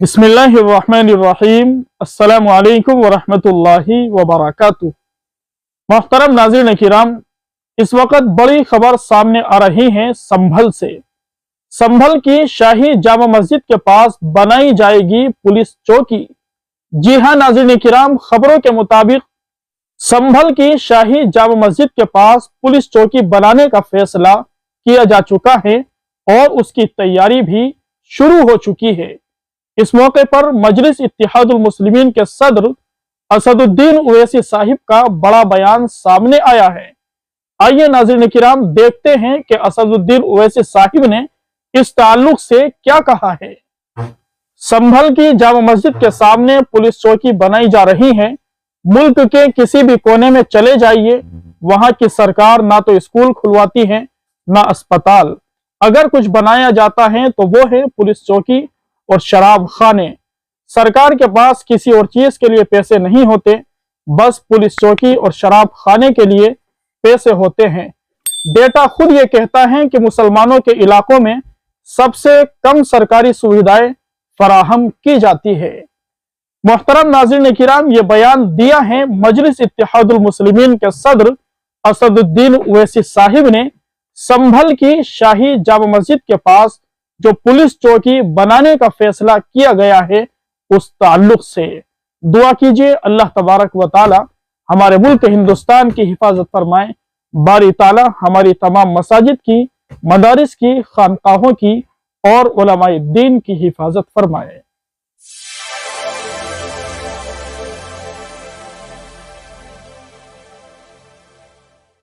बिस्मिल्लाहिर्रहमानिर्रहीम। अस्सलामु अलैकुम वरहमतुल्लाहि वबरकातुहू। मोहतरम नाज़रीन किराम, इस वक्त बड़ी खबर सामने आ रही है संभल से। संभल की शाही जामा मस्जिद के पास बनाई जाएगी पुलिस चौकी। जी हाँ नाज़रीन किराम, खबरों के मुताबिक संभल की शाही जामा मस्जिद के पास पुलिस चौकी बनाने का फैसला किया जा चुका है और उसकी तैयारी भी शुरू हो चुकी है। इस मौके पर मजलिस इत्तेहादुल मुस्लिमीन के सदर असदुद्दीन ओवैसी साहिब का बड़ा बयान सामने आया है। आइए नाज़रीन किराम देखते हैं कि असदुद्दीन ओवैसी साहिब ने इस ताल्लुक से क्या कहा है। संभल की जामा मस्जिद के सामने पुलिस चौकी बनाई जा रही है। मुल्क के किसी भी कोने में चले जाइए, वहां की सरकार ना तो स्कूल खुलवाती है ना अस्पताल। अगर कुछ बनाया जाता है तो वो है पुलिस चौकी और शराब खाने। सरकार के पास किसी और चीज के लिए पैसे नहीं होते, बस पुलिस चौकी और शराब खाने के लिए पैसे होते हैं। डेटा खुद ये कहता है कि मुसलमानों के इलाकों में सबसे कम सरकारी सुविधाएं फराहम की जाती है। मोहतरम नाज़रीन किराम, ये बयान दिया है मजलिस इत्तेहादुल मुस्लिमीन के सदर असदुद्दीन ओवैसी साहिब ने संभल की शाही जामा मस्जिद के पास जो पुलिस चौकी बनाने का फैसला किया गया है उस ताल्लुक से। दुआ कीजिए अल्लाह तबारक व ताला हमारे मुल्क हिंदुस्तान की हिफाजत फरमाए। बारी ताला हमारी तमाम मसाजिद की, मदारिस की, खानकाहों की और उलमाए दीन की हिफाजत फरमाए।